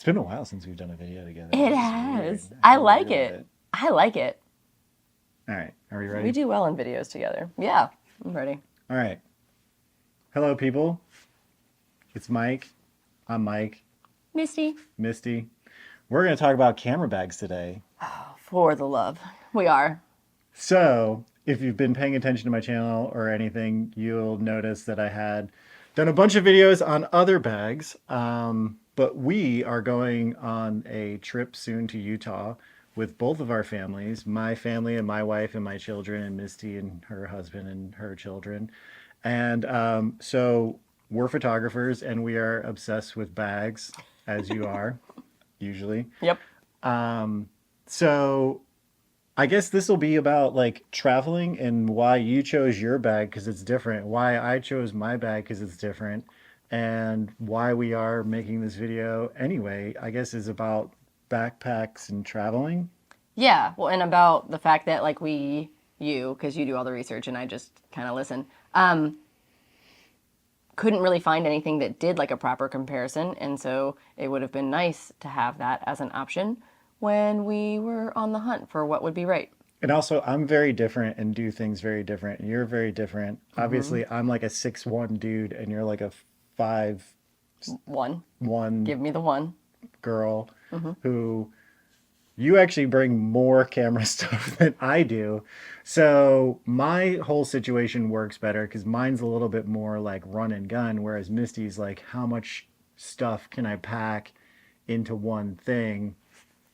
been a while since we've done a video together. It has. I like it. I like it. All right. Are we ready? We do well in videos together. Yeah, I'm ready. All right. Hello, people. It's Mike. I'm Mike. Misty. Misty. We're going to talk about camera bags today. Oh, for the love. We are. So, if you've been paying attention to my channel or anything, you'll notice that I had done a bunch of videos on other bags. But we are going on a trip soon to Utah with both of our families, my family and my wife and my children, and Misty and her husband and her children. And so we're photographers and we are obsessed with bags, as you are, usually. Yep. So I guess this will be about like traveling and why you chose your bag because it's different, why I chose my bag because it's different, and why we are making this video anyway, I guess is about backpacks and traveling. Yeah, well, and about the fact that like because you do all the research and I just kind of listen, couldn't really find anything that did like a proper comparison, and so it would have been nice to have that as an option when we were on the hunt for what would be right. And also, I'm very different and do things very different. And you're very different. Mm-hmm. Obviously, I'm like a 6'1" dude, and you're like a 5'1" Give me the one girl who you actually bring more camera stuff than I do. So my whole situation works better because mine's a little bit more like run and gun, whereas Misty's like, how much stuff can I pack into one thing?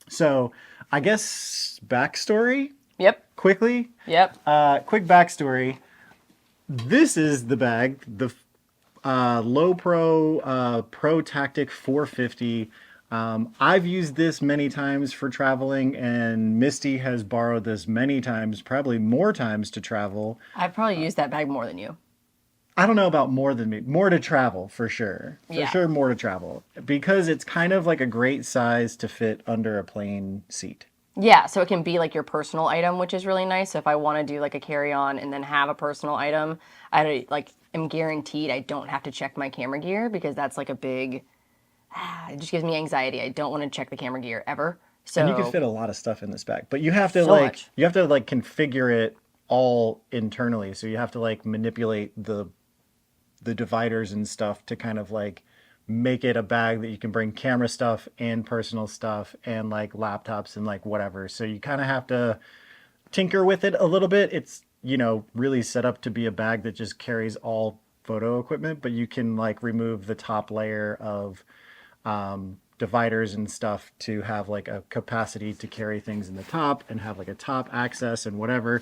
So I guess backstory. Yep. Quickly. Yep. Quick backstory. This is the bag, the Low Pro Pro Tactic 450. I've used this many times for traveling, and Misty has borrowed this many times, probably more times to travel. I've probably used that bag more than you. I don't know about more than me. More to travel, for sure. Yeah. For sure, more to travel. Because it's kind of like a great size to fit under a plane seat. Yeah, so it can be like your personal item, which is really nice. So if I want to do like a carry-on and then have a personal item, I like am guaranteed I don't have to check my camera gear because that's like a big... it just gives me anxiety. I don't want to check the camera gear ever. So and you can fit a lot of stuff in this bag, but you have to much. You have to like configure it all internally. So you have to like manipulate the dividers and stuff to kind of like make it a bag that you can bring camera stuff and personal stuff and like laptops and like whatever. So you kind of have to tinker with it a little bit. It's, you know, really set up to be a bag that just carries all photo equipment, but you can like remove the top layer of dividers and stuff to have like a capacity to carry things in the top and have like a top access and whatever.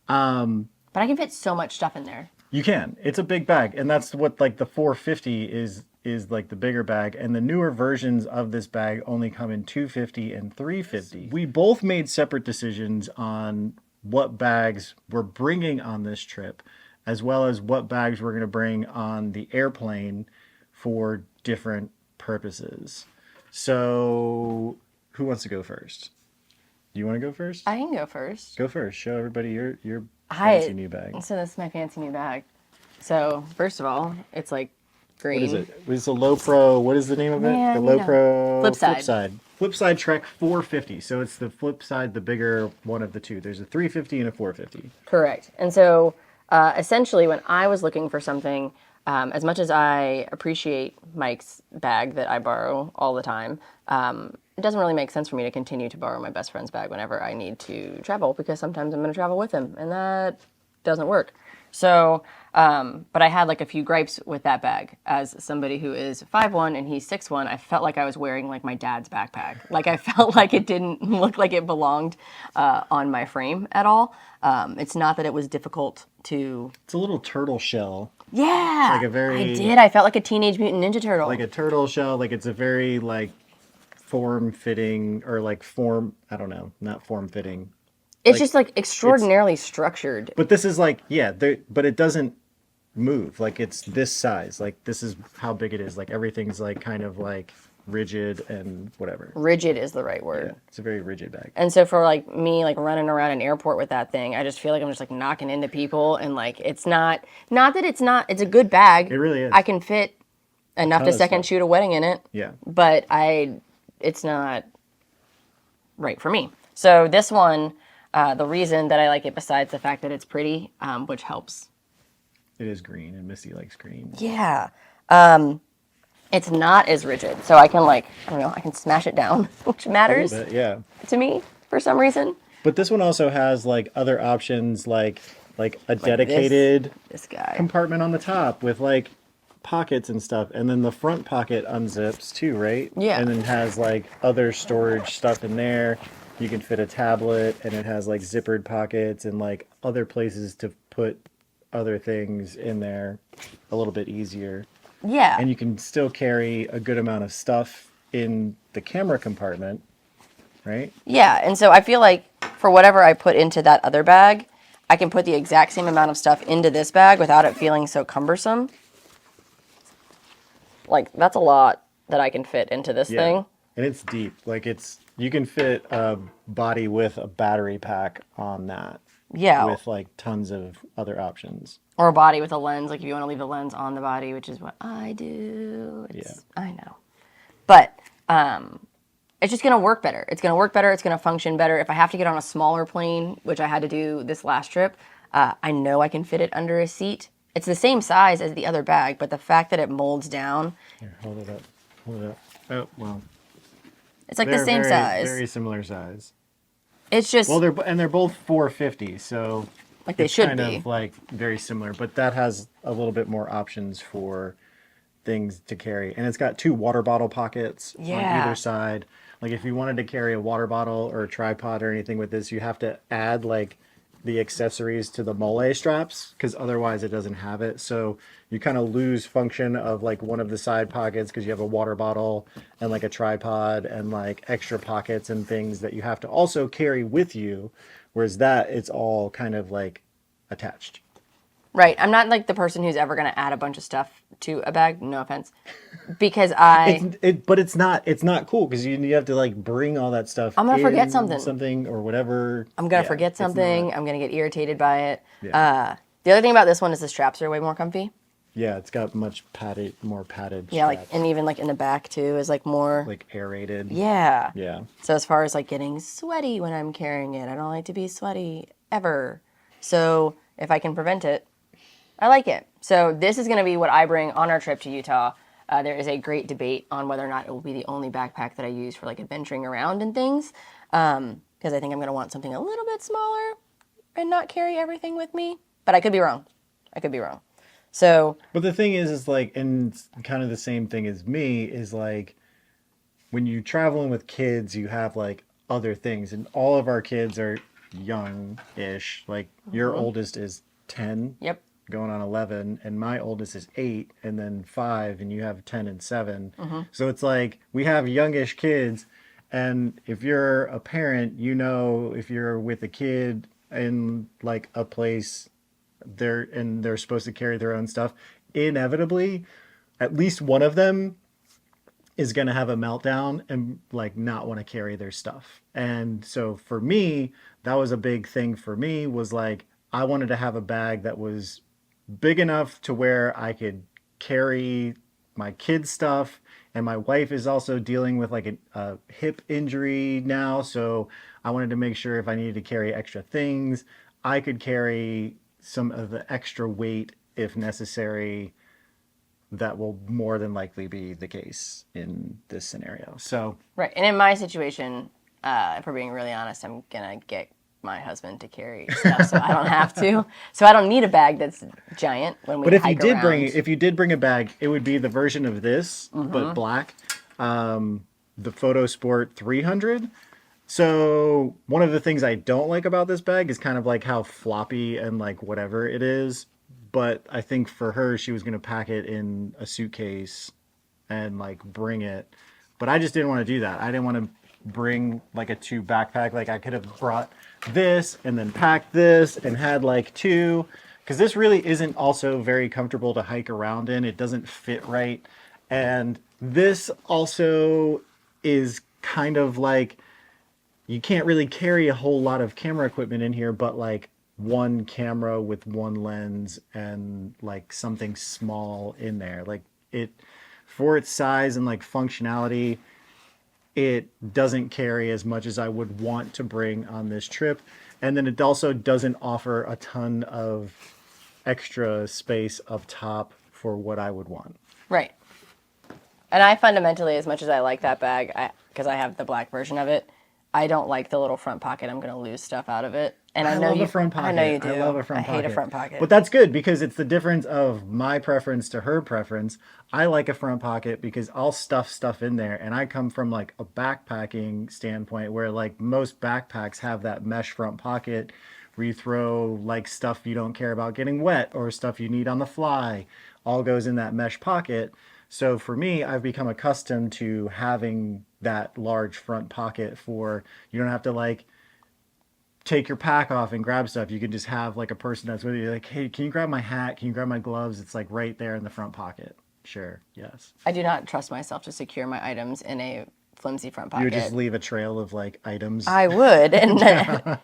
But I can fit so much stuff in there. You can. It's a big bag, and that's what like the 450 is like the bigger bag, and the newer versions of this bag only come in 250 and 350. We both made separate decisions on what bags we're bringing on this trip, as well as what bags we're going to bring on the airplane for different purposes. So, who wants to go first? Do you want to go first? I can go first. Go first. Show everybody your fancy new bag. So this is my fancy new bag. So first of all, it's like green. What is it? It's a Low Pro. What is the name of it? Yeah, the Low Pro Flipside. Flipside Trek 450. So it's the Flipside, the bigger one of the two. There's a 350 and a 450. Correct. And so essentially when I was looking for something, as much as I appreciate Mike's bag that I borrow all the time, it doesn't really make sense for me to continue to borrow my best friend's bag whenever I need to travel because sometimes I'm going to travel with him and that doesn't work. So, but I had like a few gripes with that bag. As somebody who is 5'1" and he's 6'1", I felt like I was wearing like my dad's backpack. Like I felt like it didn't look like it belonged on my frame at all. It's not that it was difficult to... It's a little turtle shell. Yeah, like a very... I did. I felt like a Teenage Mutant Ninja Turtle. Like a turtle shell. Like it's a very like form-fitting or like form... I don't know. Not form-fitting. It's like, just like extraordinarily structured. But this is like, yeah, but it doesn't move. Like it's this size. Like this is how big it is. Like everything's like kind of like rigid and whatever. Rigid is the right word. Yeah, it's a very rigid bag. And so for like me like running around an airport with that thing, I just feel like I'm just like knocking into people and like it's not that it's not, it's a good bag. It really is. I can fit enough to second shoot a wedding in it. Yeah. But it's not right for me. So this one, the reason that I like it, besides the fact that it's pretty, which helps. It is green, and Misty likes green. Yeah. It's not as rigid, so I can like, I don't know, I can smash it down, which A little matters bit, yeah. to me for some reason. But this one also has like other options, like a Like dedicated this guy. compartment on the top with like pockets and stuff, and then the front pocket unzips too, right? Yeah. And then has like other storage stuff in there. You can fit a tablet, and it has like zippered pockets and like other places to put other things in there a little bit easier. Yeah. And you can still carry a good amount of stuff in the camera compartment, right? Yeah, and so I feel like for whatever I put into that other bag, I can put the exact same amount of stuff into this bag without it feeling so cumbersome. Like, that's a lot that I can fit into this thing. And it's deep. Like you can fit a body with a battery pack on that. Yeah. With like tons of other options. Or a body with a lens, like if you want to leave the lens on the body, which is what I do. I know. But it's just going to work better. It's going to work better. It's going to function better. If I have to get on a smaller plane, which I had to do this last trip, I know I can fit it under a seat. It's the same size as the other bag, but the fact that it molds down. Here, hold it up. Hold it up. Oh, well. It's like the same very, size. Very similar size. It's just. Well, they're both 450, so like they it's should kind be. of like very similar, but that has a little bit more options for things to carry. And it's got 2 water bottle pockets on either side. Like if you wanted to carry a water bottle or a tripod or anything with this, you have to add like the accessories to the mole straps, because otherwise it doesn't have it. So you kind of lose function of like one of the side pockets because you have a water bottle and like a tripod and like extra pockets and things that you have to also carry with you. Whereas that, it's all kind of like attached. Right. I'm not like the person who's ever going to add a bunch of stuff to a bag. No offense. Because But it's not cool because you have to like bring all that stuff. I'm going to forget something. Or whatever. I'm going to forget something. I'm going to get irritated by it. Yeah. The other thing about this one is the straps are way more comfy. Yeah, it's got more padded. Yeah, straps. like, and even like in the back too is like more like aerated. Yeah. Yeah. So as far as like getting sweaty when I'm carrying it, I don't like to be sweaty ever. So if I can prevent it, I like it. So this is going to be what I bring on our trip to Utah. There is a great debate on whether or not it will be the only backpack that I use for like adventuring around and things. Because I think I'm going to want something a little bit smaller and not carry everything with me. But I could be wrong. So. But the thing is like, and kind of the same thing as me is like, when you're traveling with kids, you have like other things, and all of our kids are young-ish. Like your oldest is 10. Yep. Going on 11, and my oldest is 8, and then 5, and you have 10 and 7. So it's like we have youngish kids, and if you're a parent, you know, if you're with a kid in like a place, they're supposed to carry their own stuff, inevitably at least one of them is going to have a meltdown and like not want to carry their stuff. And so for me, that was a big thing for me, was like I wanted to have a bag that was big enough to where I could carry my kids' stuff. And my wife is also dealing with like a hip injury now. So I wanted to make sure if I needed to carry extra things, I could carry some of the extra weight if necessary. That will more than likely be the case in this scenario. So Right. And in my situation, if we're being really honest, I'm going to get my husband to carry stuff so I don't have to. So I don't need a bag that's giant when we hike around. If you did bring a bag, it would be the version of this, but black. The Photo Sport 300. So one of the things I don't like about this bag is kind of like how floppy and like whatever it is. But I think for her, she was going to pack it in a suitcase and like bring it. But I just didn't want to do that. I didn't want to bring like a 2 backpack. Like I could have brought this and then packed this and had like 2. Because this really isn't also very comfortable to hike around in. It doesn't fit right. And this also is kind of like, you can't really carry a whole lot of camera equipment in here, but like one camera with one lens and like something small in there. Like it, for its size and like functionality, it doesn't carry as much as I would want to bring on this trip. And then it also doesn't offer a ton of extra space up top for what I would want. Right. And I fundamentally, as much as I like that bag, because I have the black version of it, I don't like the little front pocket. I'm going to lose stuff out of it. And I know love you. a front pocket. I know you do. I love a front pocket. I hate a front pocket. But that's good because it's the difference of my preference to her preference. I like a front pocket because I'll stuff stuff in there, and I come from like a backpacking standpoint where like most backpacks have that mesh front pocket where you throw like stuff you don't care about getting wet or stuff you need on the fly. All goes in that mesh pocket. So for me, I've become accustomed to having that large front pocket for you don't have to like take your pack off and grab stuff. You can just have like a person that's with you like, hey, can you grab my hat? Can you grab my gloves? It's like right there in the front pocket. Sure, yes. I do not trust myself to secure my items in a flimsy front pocket. You would just leave a trail of like items. I would, and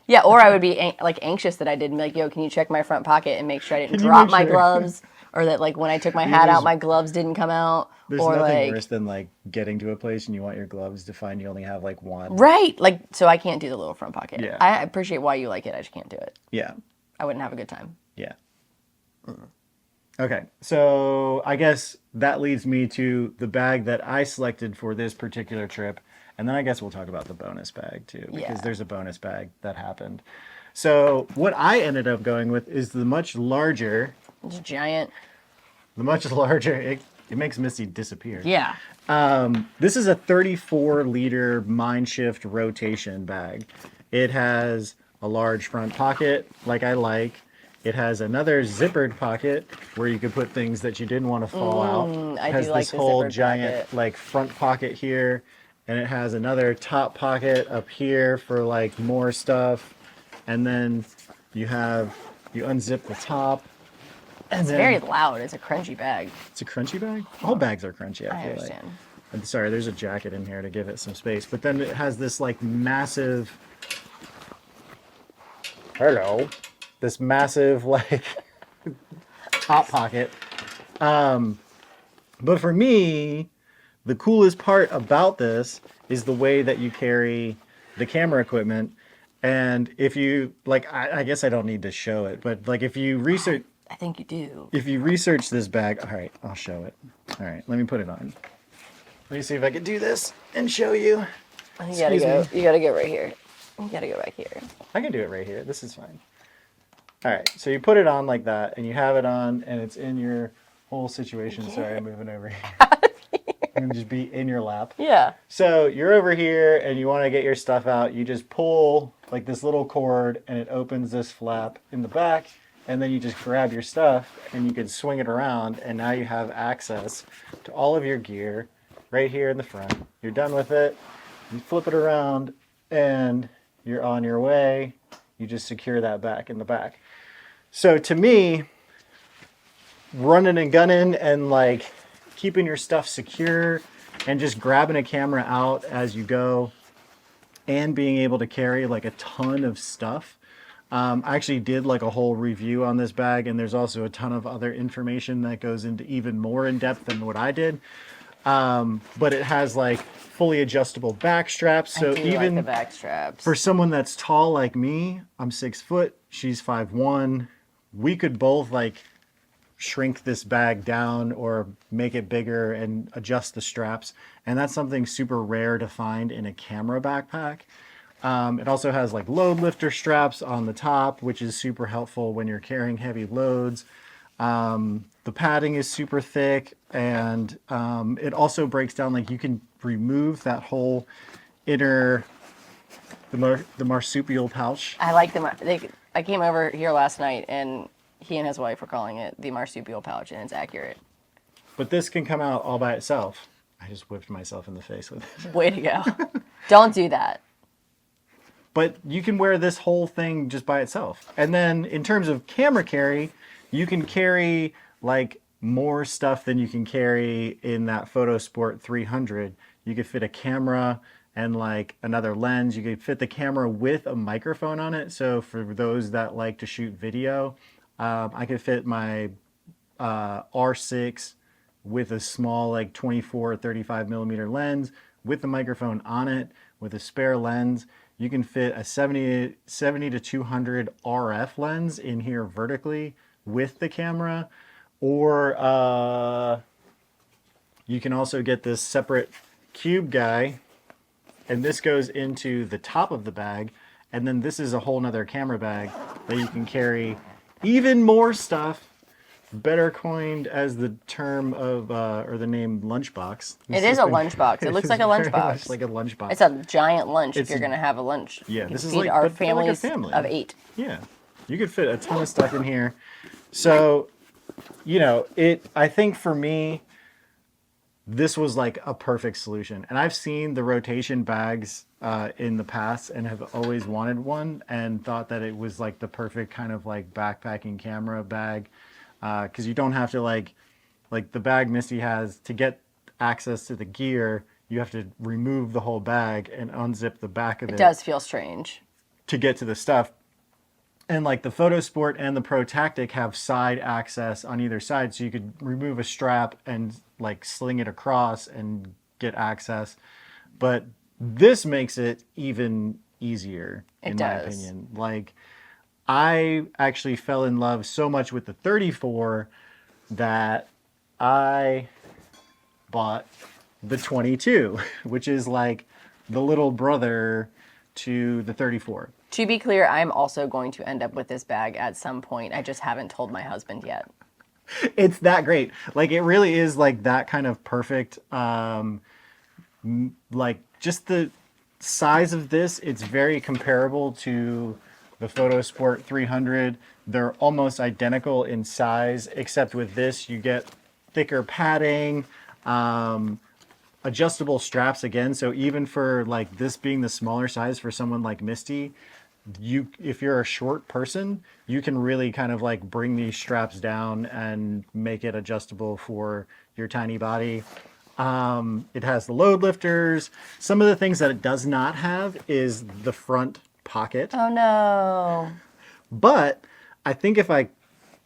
yeah, or I would be like anxious that I didn't be like, yo, can you check my front pocket and make sure I didn't drop my gloves, or that like when I took my hat out, my gloves didn't come out. There's or nothing like, worse than like getting to a place and you want your gloves to find you only have like one. right, like so I can't do the little front pocket. Yeah. I appreciate why you like it. I just can't do it. Yeah. I wouldn't have a good time. Yeah. Okay, so I guess that leads me to the bag that I selected for this particular trip. And then I guess we'll talk about the bonus bag too, because Yeah. there's a bonus bag that happened. So what I ended up going with is the much larger, It's giant. it makes Misty disappear. Yeah. This is a 34 liter Mindshift rotation bag. It has a large front pocket, like I like. It has another zippered pocket where you could put things that you didn't want to fall out. I It has do like this the whole zippered giant pocket. like front pocket here, and it has another top pocket up here for like more stuff. And then you unzip the top. And It's then, very loud. It's a crunchy bag. It's a crunchy bag? All bags are crunchy, I I feel understand. like. I'm sorry, there's a jacket in here to give it some space. But then it has this like massive this massive like top pocket. But for me, the coolest part about this is the way that you carry the camera equipment. And if you like, I guess I don't need to show it, but like if you research I think you do. this bag, all right, I'll show it. All right, let me put it on. Let me see if I can do this and show you. You gotta Excuse go. me. You gotta go right here. You gotta go back here. I can do it right here. This is fine. All right, so you put it on like that, and you have it on, and it's in your whole situation. Sorry, I'm moving over here. And just be in your lap. Yeah. So you're over here, and you want to get your stuff out. You just pull like this little cord, and it opens this flap in the back, and then you just grab your stuff, and you can swing it around, and now you have access to all of your gear right here in the front. You're done with it. You flip it around, and you're on your way. You just secure that back in the back. So to me, running and gunning and like keeping your stuff secure and just grabbing a camera out as you go and being able to carry like a ton of stuff. I actually did like a whole review on this bag, and there's also a ton of other information that goes into even more in depth than what I did. But it has like fully adjustable back straps. So I do even like the back straps. for someone that's tall like me, I'm 6 foot, she's 5'1", we could both like shrink this bag down or make it bigger and adjust the straps. And that's something super rare to find in a camera backpack. It also has like load lifter straps on the top, which is super helpful when you're carrying heavy loads. The padding is super thick, and it also breaks down, like you can remove that whole inner, the marsupial pouch. I like them. I came over here last night, and he and his wife were calling it the marsupial pouch, and it's accurate. But this can come out all by itself. I just whipped myself in the face with it. Way to go. Don't do that. But you can wear this whole thing just by itself. And then in terms of camera carry, you can carry like more stuff than you can carry in that PhotoSport 300. You could fit a camera and like another lens. You could fit the camera with a microphone on it. So for those that like to shoot video, I could fit my R6 with a small like 24 or 35 millimeter lens with the microphone on it, with a spare lens. You can fit a 70 to 200 RF lens in here vertically with the camera, or you can also get this separate cube guy, and this goes into the top of the bag, and then this is a whole nother camera bag that you can carry even more stuff, better coined as the term of or the name lunchbox. It is a lunchbox. It looks like a Very much lunchbox. like a lunchbox. It's a giant lunch if It's- you're going to have a lunch. Yeah, You can this is feed like our but like a families family of 8. Yeah, you could fit a ton of stuff in here. So, you know, I think for me, this was like a perfect solution. And I've seen the rotation bags in the past and have always wanted one and thought that it was like the perfect kind of like backpacking camera bag, because you don't have to like the bag Misty has to get access to the gear. You have to remove the whole bag and unzip the back of it. It does feel strange. To get to the stuff. And like the Photo Sport and the Pro Tactic have side access on either side, so you could remove a strap and like sling it across and get access. But this makes it even easier, in my opinion. Like, I actually fell in love so much with the 34 that I bought the 22, which is like the little brother to the 34. To be clear, I'm also going to end up with this bag at some point. I just haven't told my husband yet. It's that great. Like, it really is like that kind of perfect. Like, just the size of this, it's very comparable to the Photo Sport 300. They're almost identical in size, except with this, you get thicker padding, adjustable straps again. So even for like this being the smaller size for someone like Misty, if you're a short person, you can really kind of like bring these straps down and make it adjustable for your tiny body. It has the load lifters. Some of the things that it does not have is the front pocket. Oh no. But I think if I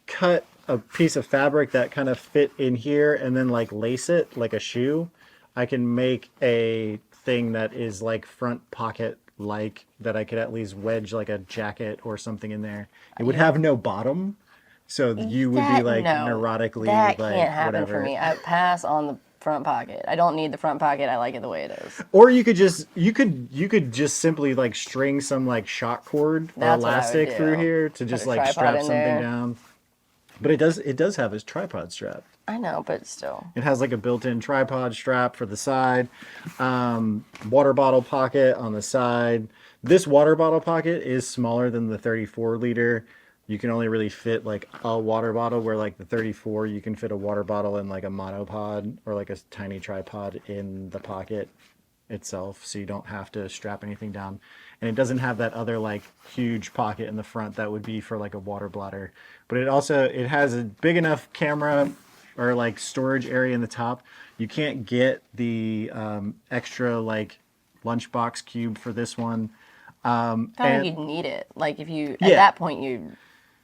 cut a piece of fabric that kind of fit in here and then like lace it like a shoe, I can make a thing that is like front pocket like that I could at least wedge like a jacket or something in there. It would have no bottom, so you would be like neurotically that like can't happen whatever. for me. I pass on the front pocket. I don't need the front pocket. I like it the way it is. Or you could just simply like string some like shock cord or That's what I would elastic do. through here to just a like tripod strap in something there. down. But it does have its tripod strap. I know, but still. It has like a built-in tripod strap for the side, water bottle pocket on the side. This water bottle pocket is smaller than the 34 liter. You can only really fit like a water bottle, where like the 34, you can fit a water bottle and like a monopod or like a tiny tripod in the pocket itself, so you don't have to strap anything down. And it doesn't have that other like huge pocket in the front that would be for like a water bladder. But it has a big enough camera or like storage area in the top. You can't get the extra like lunchbox cube for this one. I think you'd need it. Like if you at Yeah. that point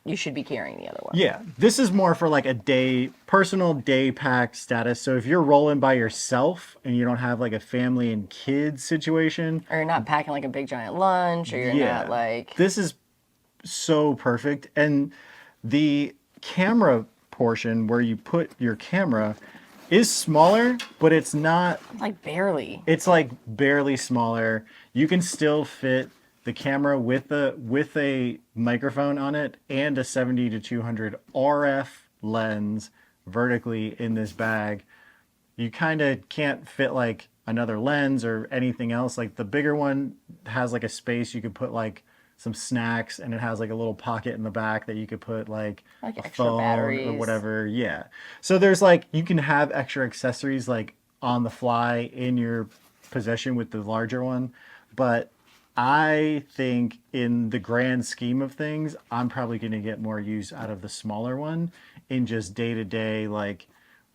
you should be carrying the other one. Yeah, this is more for like a personal day pack status. So if you're rolling by yourself and you don't have like a family and kids situation, Or you're not packing like a big giant lunch, or you're not like this is so perfect. And the camera portion where you put your camera is smaller, but it's not. like barely. It's like barely smaller. You can still fit the camera with a microphone on it and a 70 to 200 RF lens vertically in this bag. You kind of can't fit like another lens or anything else. Like the bigger one has like a space you could put like some snacks, and it has like a little pocket in the back that you could put like a extra phone or batteries. whatever. Yeah. So there's like, you can have extra accessories like on the fly in your possession with the larger one. But I think in the grand scheme of things, I'm probably going to get more use out of the smaller one in just day to day, like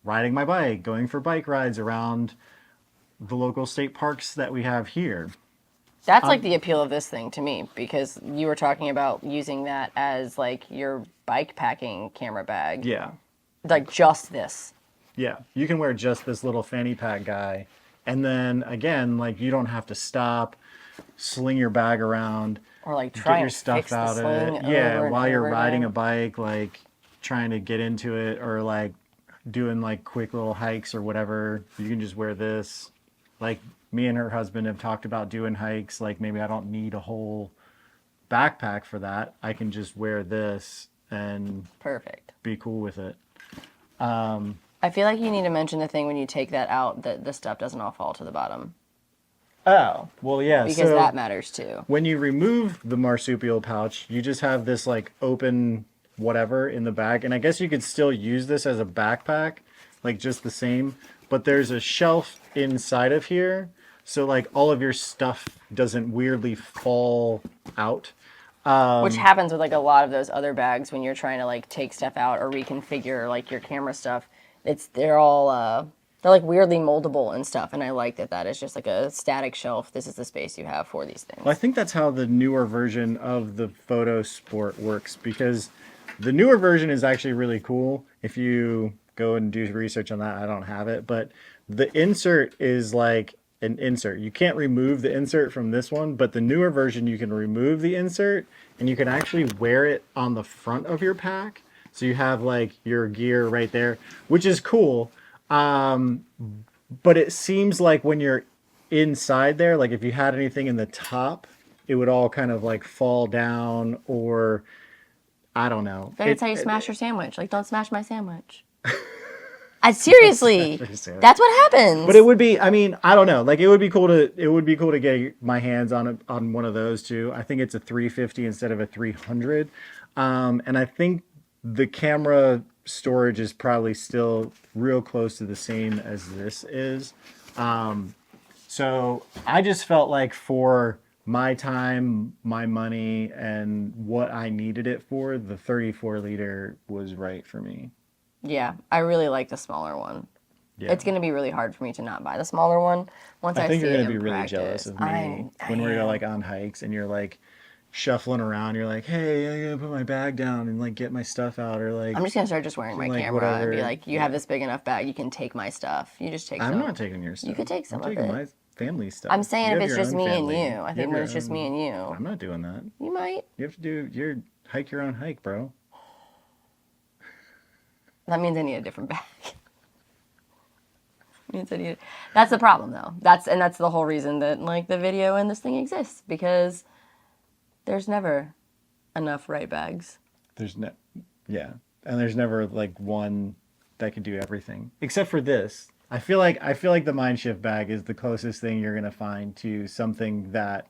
riding my bike, going for bike rides around the local state parks that we have here. That's like the appeal of this thing to me, because you were talking about using that as like your bike packing camera bag. Yeah. Like just this. Yeah. You can wear just this little fanny pack guy And then again, like you don't have to stop, sling your bag around, Or like get try your and fix stuff the out of sling it. Yeah, over and while you're over riding a again. bike, like trying to get into it or like doing like quick little hikes or whatever, you can just wear this. Like me and her husband have talked about doing hikes. Like maybe I don't need a whole backpack for that. I can just wear this and Perfect. be cool with it. I feel like you need to mention the thing when you take that out that the stuff doesn't all fall to the bottom Oh, well, yeah. because So that matters too. when you remove the marsupial pouch, you just have this like open whatever in the bag. And I guess you could still use this as a backpack, like just the same. But there's a shelf inside of here. So like all of your stuff doesn't weirdly fall out. Which happens with like a lot of those other bags when you're trying to like take stuff out or reconfigure like your camera stuff. They're all they're like weirdly moldable and stuff, and I like that that is just like a static shelf. This is the space you have for these Well, I things. think that's how the newer version of the Photo Sport works because the newer version is actually really cool. If you go and do research on that, I don't have it, but the insert is like an insert. You can't remove the insert from this one, but the newer version you can remove the insert and you can actually wear it on the front of your pack. So you have like your gear right there, which is cool. But it seems like when you're inside there, like if you had anything in the top, it would all kind of like fall down or I don't know. Maybe that's how you smash your sandwich. Like, don't smash my sandwich. I seriously, that's what happens. But it would be, I mean, I don't know. Like it would be cool to get my hands on one of those too. I think it's a 350 instead of a 300. And I think the camera storage is probably still real close to the same as this is. So I just felt like for my time, my money, and what I needed it for, the 34 liter was right for me. Yeah, I really like the smaller one. Yeah. It's going to be really hard for me to not buy the smaller one once I I think see you're it gonna be in really jealous practice. of me when we're am. like on hikes and you're like shuffling around. You're like, "Hey, I gotta put my bag down and like get my stuff out," or I'm like, just gonna start just wearing my like camera and be whatever. like, "You have Yeah, this big enough bag, you can take my stuff. You just take I'm some." not taking your You stuff. could take I'm some of taking it. my family stuff. I'm saying You if have it's your just own me and family. you. I You have think when your it's just me own. and you, I'm not doing that. you might. You have to do your hike your own hike, bro. That means I need a different bag. Means I need. That's the problem, though. That's the whole reason that like the video and this thing exists because there's never enough right bags. There's no, yeah, and there's never like one that can do everything except for this. I feel like the Mindshift bag is the closest thing you're gonna find to something that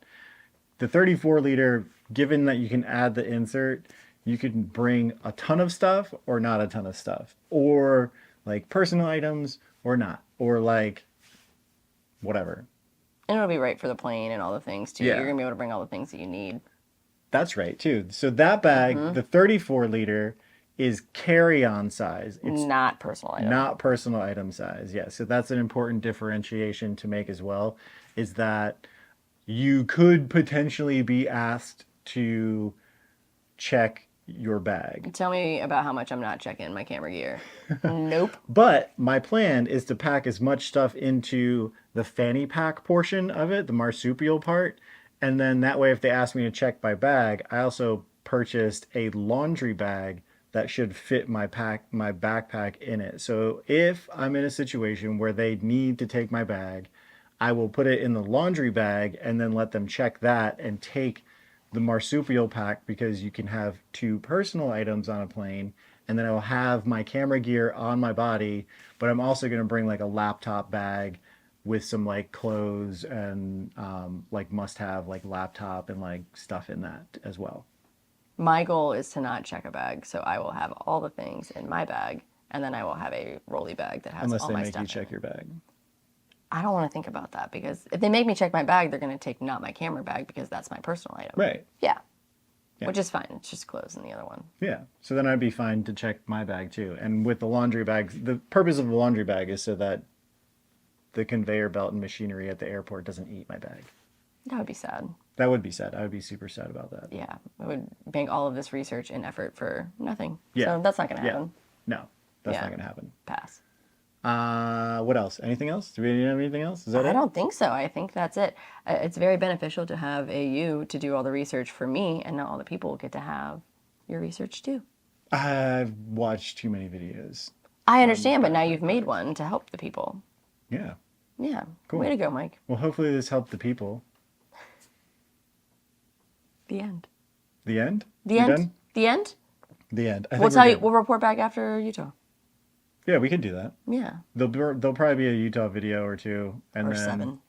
the 34 liter. Given that you can add the insert, you can bring a ton of stuff or not a ton of stuff, or like personal items or not, or like whatever. And it'll be right for the plane and all the things too. Yeah. You're gonna be able to bring all the things that you need. That's right too. So that bag, the 34 liter, is carry-on size. It's Not personal item. not personal item size. Yeah, so that's an important differentiation to make as well, is that you could potentially be asked to check your bag. Tell me about how much I'm not checking my camera gear. Nope. But my plan is to pack as much stuff into the fanny pack portion of it, the marsupial part, and then that way if they ask me to check my bag, I also purchased a laundry bag that should fit my backpack in it. So if I'm in a situation where they need to take my bag, I will put it in the laundry bag and then let them check that and take the marsupial pack because you can have two personal items on a plane and then I'll have my camera gear on my body, but I'm also going to bring like a laptop bag with some like clothes and like must have like laptop and like stuff in that as well. My goal is to not check a bag, so I will have all the things in my bag, and then I will have a rolly bag that has Unless all they my make stuff you in check it. your bag. I don't want to think about that because if they make me check my bag, they're going to take not my camera bag because that's my personal item. Right. Yeah. Yeah. Which is fine. It's just clothes in the other one. Yeah. So then I'd be fine to check my bag too. And with the laundry bags, the purpose of the laundry bag is so that the conveyor belt and machinery at the airport doesn't eat my bag. That would be sad. That would be sad. I would be super sad about that. Yeah. I would make all of this research and effort for nothing. Yeah. So that's not going to Yeah. happen. No, that's Yeah. not going to happen. Pass. What else? Anything else? Do we have anything else? Is that I it? don't think so. I think that's it. It's very beneficial to have a you to do all the research for me, and not all the people get to have your research too. I've watched too many videos I on understand, but now backpack you've made products. one to help the people. Yeah, Yeah. Way cool. to go, Mike. Well, hopefully this helped the people. The end. The end? The We end? done? The end? The end. I We'll think we're tell you, good. we'll report back after Utah. Yeah, we can do that. Yeah. There'll probably be a Utah video or two, and Or then 7.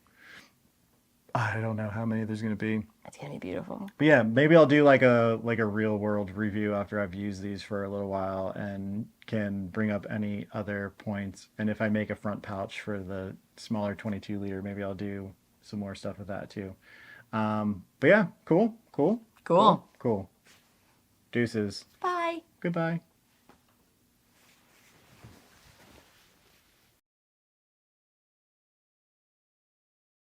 I don't know how many there's gonna be. It's going to be beautiful. But yeah, maybe I'll do like a real world review after I've used these for a little while and can bring up any other points. And if I make a front pouch for the smaller 22 liter, maybe I'll do some more stuff with that too. But yeah, cool, cool, cool, Cool. cool. Deuces. Bye. Goodbye.